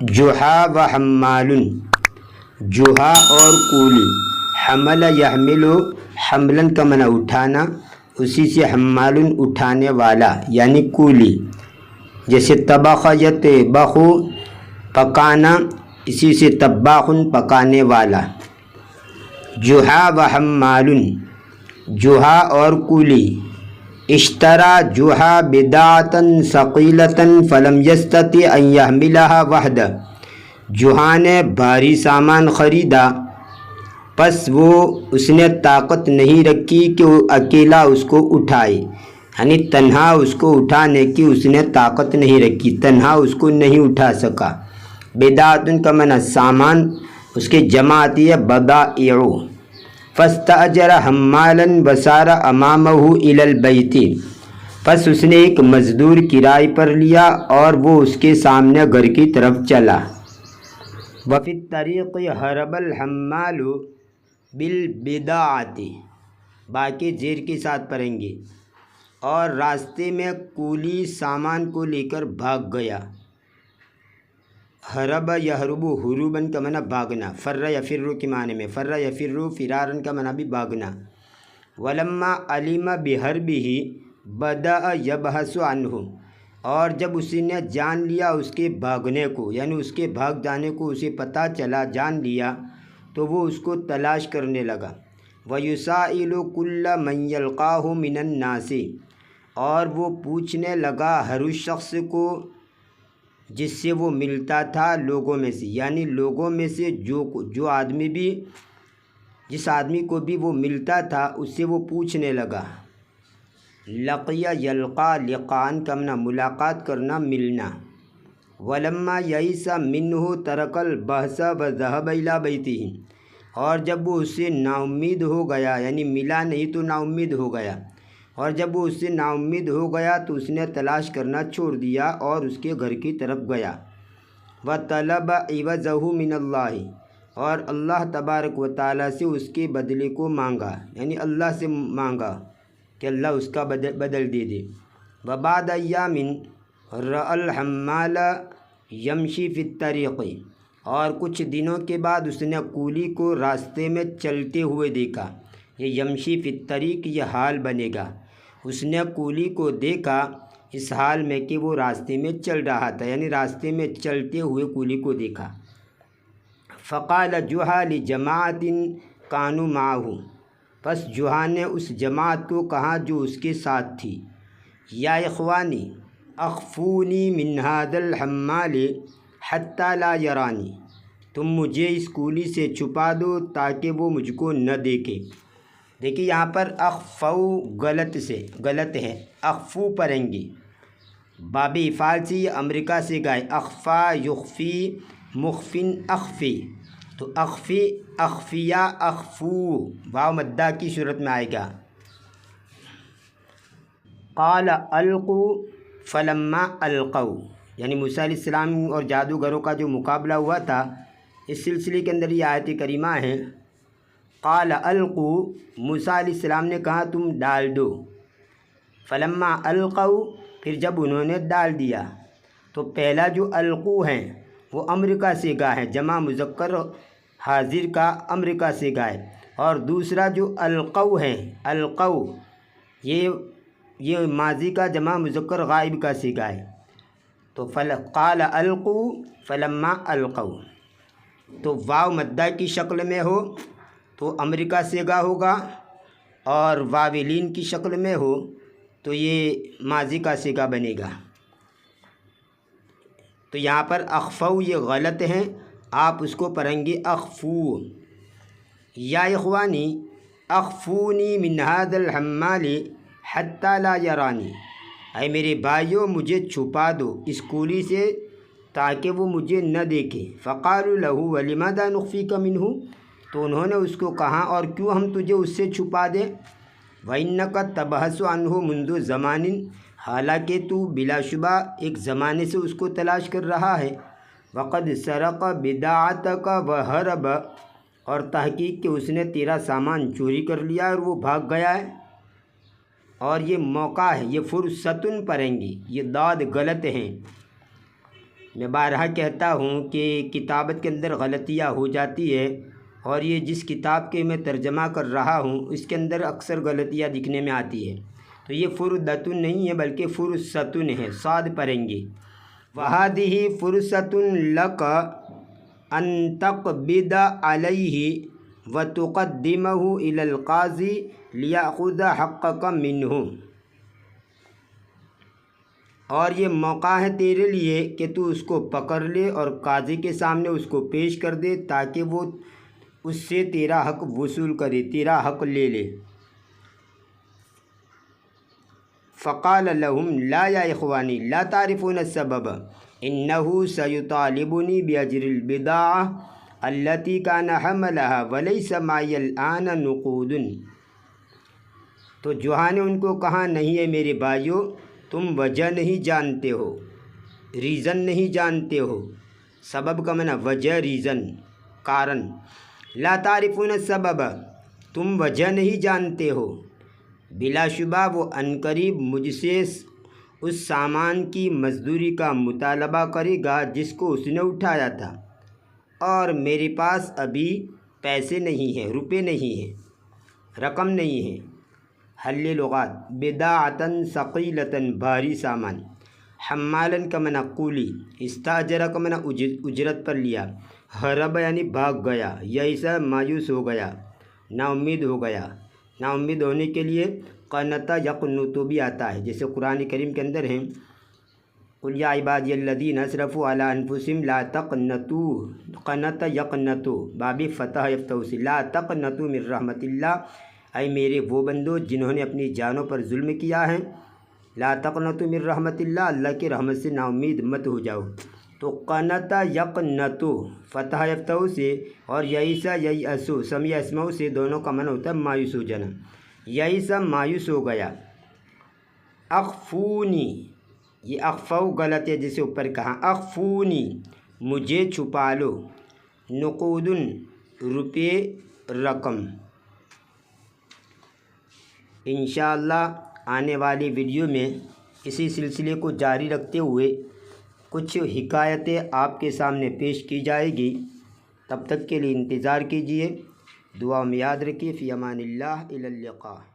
جوہا و حمال، جوہا اور کولی، حمل یحمل حملن کا معنی اٹھانا، اسی سے حمال اٹھانے والا یعنی کولی، جیسے طبخ یطبخ پکانا، اسی سے طباخ پکانے والا۔ جوہا و حمال، جوہا اور کولی۔ اشترا جوہا بدعۃ ثقیلۃ فلم یستطع ان یحملها وحدہ، جوہا نے بھاری سامان خریدا پس اس نے طاقت نہیں رکھی کہ وہ اکیلا اس کو اٹھائے، یعنی تنہا اس کو اٹھانے کی اس نے طاقت نہیں رکھی، تنہا اس کو نہیں اٹھا سکا۔ بدعۃ کا معنی سامان، اس کی جمع آتی ہے بدائع۔ فاستأجر حمالا وسار امامہ الی البیت، پس اس نے ایک مزدور کرائے پر لیا اور وہ اس کے سامنے گھر کی طرف چلا۔ وفی الطریق ہرب الحمال بالبضاعۃ، باقی زیر کے ساتھ پڑھیں گے، اور راستے میں کولی سامان کو لے کر بھاگ گیا۔ ہرب یہرب ہروباً کا معنی بھاگنا، فر یفر کے معنی میں، فر یفر فراراً کا معنی بھی بھاگنا۔ ولما علم بحربہ بدأ یبحث عنہ، اور جب اسی نے جان لیا اس کے بھاگنے کو، یعنی اس کے بھاگ جانے کو اسے پتہ چلا، جان لیا، تو وہ اس کو تلاش کرنے لگا۔ وَيُسَائِلُ كُلَّ مَنْ يَلْقَاهُ مِنَ النَّاسِ، اور وہ پوچھنے لگا ہر اس شخص کو جس سے وہ ملتا تھا لوگوں میں سے، یعنی لوگوں میں سے جو آدمی بھی، جس آدمی کو بھی وہ ملتا تھا اس سے وہ پوچھنے لگا۔ لقیہ یلقا، لقان کا معنی ملاقات کرنا، ملنا۔ ولما یئس منہ ترک البحث وذهب الی بیتہ، اور جب وہ اس سے نا امید ہو گیا، یعنی ملا نہیں تو نا امید ہو گیا، اور جب وہ اس سے نا امید ہو گیا تو اس نے تلاش کرنا چھوڑ دیا اور اس کے گھر کی طرف گیا۔ وطلب عوضہ من اللہ، اور اللہ تبارک و تعالیٰ سے اس کے بدلے کو مانگا، یعنی اللہ سے مانگا کہ اللہ اس کا بدل دے دے۔ وبعد ایام رأى الحمال یمشی فی الطریق، اور کچھ دنوں کے بعد اس نے کولی کو راستے میں چلتے ہوئے دیکھا۔ یہ یمشی فی الطریق یہ حال بنے گا، اس نے کولی کو دیکھا اس حال میں کہ وہ راستے میں چل رہا تھا، یعنی راستے میں چلتے ہوئے کولی کو دیکھا۔ فقال جوہا لجماعۃ کانوا معہ، پس جوہا نے اس جماعت کو کہا جو اس کے ساتھ تھی، یا اخوانی اخفونی من ھذا الحمال حتی لا یرانی، تم مجھے اس کولی سے چھپا دو تاکہ وہ مجھ کو نہ دیکھے۔ دیکھیے یہاں پر اخفو غلط ہے، اخفو پڑھیں گے، باب افعال سے، یہ امریکہ سے گائے، اخفا یخفی مخفن اخفی، تو اخفی اخفیا اخفو واو مدہ کی صورت میں آئے گا۔ قال القوا فلما القوا، یعنی موسیٰ علیہ السلام اور جادوگروں کا جو مقابلہ ہوا تھا، اس سلسلے کے اندر یہ آیت کریمہ ہے۔ قال القوا، موسیٰ علیہ السلام نے کہا تم ڈال دو۔ فلما القوا، پھر جب انہوں نے ڈال دیا، تو پہلا جو القوا ہیں وہ امریکہ سے گا ہے، جمع مذکر حاضر کا امریکہ سے گا ہے، اور دوسرا جو القوا ہے، القوا یہ ماضی کا جمع مذکر غائب کا صیغہ ہے، تو قال القوا فلما القوا، تو واو مدہ کی شکل میں ہو تو امریکہ سے گا ہوگا، اور واولین کی شکل میں ہو تو یہ ماضی کا صیغہ بنے گا۔ تو یہاں پر اخفو یہ غلط ہیں، آپ اس کو پڑھیں گے اخفو۔ یا اخوانی اخفونی من ھذا الحمال حتی لا یرانی، اے میرے بھائیوں مجھے چھپا دو اس کولی سے تاکہ وہ مجھے نہ دیکھے۔ فقالوا له ولماذا نخفیک منہ، تو انہوں نے اس کو کہا اور کیوں ہم تجھے اس سے چھپا دیں۔ وَإِنَّكَ تَبْحَثُ عَنْهُ مُنْذُ زَمَانٍ، حالانکہ تو بلا شبہ ایک زمانے سے اس کو تلاش کر رہا ہے۔ وَقَدْ سَرَقَ بِضَاعَتَكَ وَهَرَبَ، اور تحقیق کہ اس نے تیرا سامان چوری کر لیا اور وہ بھاگ گیا ہے۔ اور یہ موقع ہے، یہ فرصتن پڑھیں گے، یہ داد غلط ہیں۔ میں بارہا کہتا ہوں کہ کتابت کے اندر غلطیاں ہو جاتی ہے، اور یہ جس کتاب کے میں ترجمہ کر رہا ہوں اس کے اندر اکثر غلطیاں دکھنے میں آتی ہے۔ تو یہ فردتن نہیں ہے بلکہ فرصتن ہے، صاد پڑھیں گے۔ وَهَذِهِ فُرْصَةٌ لَكَ أَن تَقْبِضَ عَلَيْهِ وَتُقَدِّمَهُ إِلَى الْقَاضِي لِيَأْخُذَ حَقَّكَ مِنْهُ، اور یہ موقع ہے تیرے لیے کہ تو اس کو پکڑ لے اور قاضی کے سامنے اس کو پیش کر دے تاکہ وہ اس سے تیرا حق وصول کرے، تیرا حق لے لے۔ فقال لهم لا یا اخوانی لا تعرفون السبب انه سيطالبني باجر البضاعة التي كان حملها وليس معي الآن نقود۔ تو جوہا نے ان کو کہا نہیں ہے میرے بھائیو، تم وجہ نہیں جانتے ہو، ریزن نہیں جانتے ہو۔ سبب کا معنی وجہ، ریزن، کارن۔ لا تعرفون السبب، تم وجہ نہیں جانتے ہو۔ بلا شبہ وہ عنقریب مجھ سے اس سامان کی مزدوری کا مطالبہ کرے گا جس کو اس نے اٹھایا تھا، اور میرے پاس ابھی پیسے نہیں ہیں، روپے نہیں ہیں، رقم نہیں ہے۔ حل لغات: بداعتن ثقیلتن، بھاری سامان۔ حمالن کا معنی قولی، استاجرہ کا معنی اجرت پر لیا۔ ہرب یعنی بھاگ گیا، یئیسا مایوس ہو گیا، نا امید ہو گیا۔ نا امید ہونے کے لیے قنطا یقنطو بھی آتا ہے، جیسے قرآن کریم کے اندر ہیں قل یا عبادی الذین اسرفوا علی انفسہم لا تقنطوا، قنط یقنطو بابی فتح یفتح سے، لا تقنطوا من رحمت اللہ، اے میرے وہ بندو جنہوں نے اپنی جانوں پر ظلم کیا ہے، لا تقنطوا من رحمت اللہ، اللہ کی رحمت سے نا امید مت ہو جاؤ۔ تو قنط یقنطو فتح یفتح سے اور یئیسا یئسو سمیع اسمعو سے، دونوں کا معنی ہوتا ہے مایوس ہو جانا۔ یئیسا مایوس ہو گیا۔ اخفونی، یہ اخفو غلط ہے جسے اوپر کہا، اخفونی مجھے چھپا لو، نقودن روپے، رقم۔ انشاءاللہ آنے والی ویڈیو میں اسی سلسلے کو جاری رکھتے ہوئے کچھ حکایتیں آپ کے سامنے پیش کی جائے گی۔ تب تک کے لیے انتظار کیجیے، دعا میں یاد رکھیے۔ فی امان اللہ، الی اللقاء۔